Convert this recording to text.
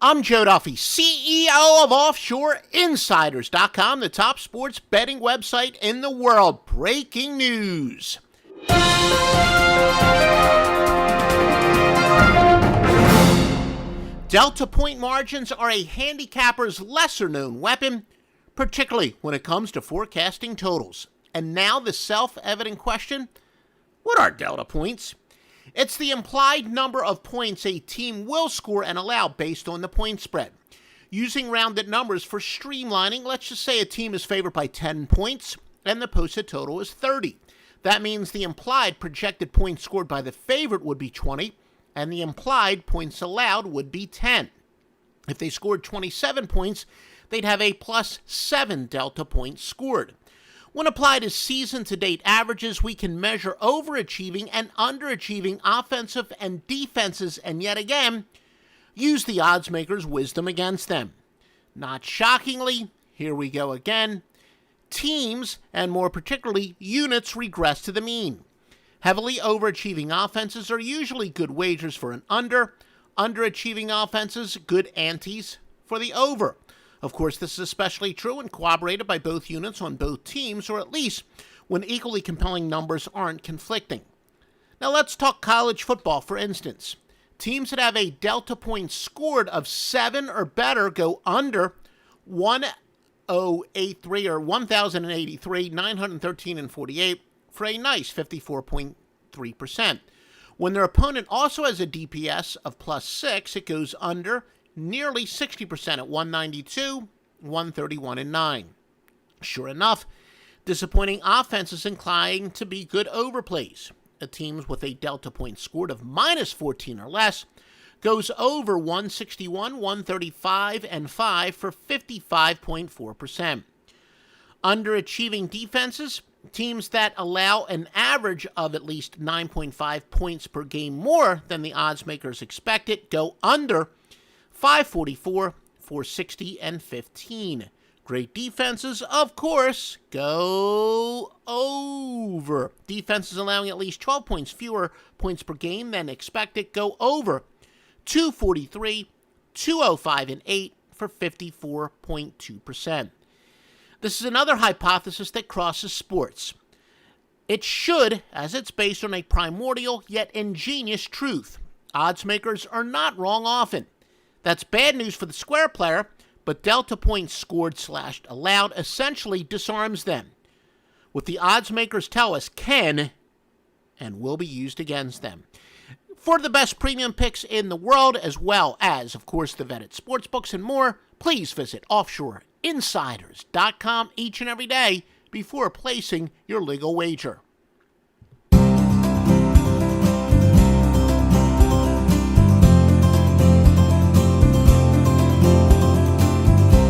I'm Joe Duffy, CEO of OffshoreInsiders.com, the top sports betting website in the world. Breaking news. Delta point margins are a handicapper's lesser-known weapon, particularly when it comes to forecasting totals. And now the self-evident question, what are delta points? It's the implied number of points a team will score and allow based on the point spread. Using rounded numbers for streamlining, let's just say a team is favored by 10 points and the posted total is 30. That means the implied projected points scored by the favorite would be 20 and the implied points allowed would be 10. If they scored 27 points, they'd have a plus 7 delta points scored. When applied to season-to-date averages, we can measure overachieving and underachieving offensive and defenses, and yet again, use the odds makers' wisdom against them. Not shockingly, here we go again. Teams, and more particularly units, regress to the mean. Heavily overachieving offenses are usually good wagers for an under. Underachieving offenses, good antes for the over. Of course, this is especially true and corroborated by both units on both teams, or at least when equally compelling numbers aren't conflicting. Now let's talk college football, for instance. Teams that have a delta point scored of 7 or better go under 1,083 or 1,083, 913 and 48 for a nice 54.3%. When their opponent also has a DPS of plus 6, it goes under nearly 60% at 192, 131, and 9. Sure enough, disappointing offenses inclined to be good overplays. Teams with a delta point scored of minus 14 or less goes over 161, 135, and 5 for 55.4%. Underachieving defenses, teams that allow an average of at least 9.5 points per game more than the odds makers expected, go under 544, 460, and 15. Great defenses, of course, go over. Defenses allowing at least 12 points fewer points per game than expected go over 243, 205, and 8 for 54.2%. This is another hypothesis that crosses sports. It should, as it's based on a primordial yet ingenious truth. Odds makers are not wrong often. That's bad news for the square player, but delta points scored/allowed essentially disarms them. What the odds makers tell us can and will be used against them. For the best premium picks in the world, as well as, of course, the vetted sportsbooks and more, please visit OffshoreInsiders.com each and every day before placing your legal wager.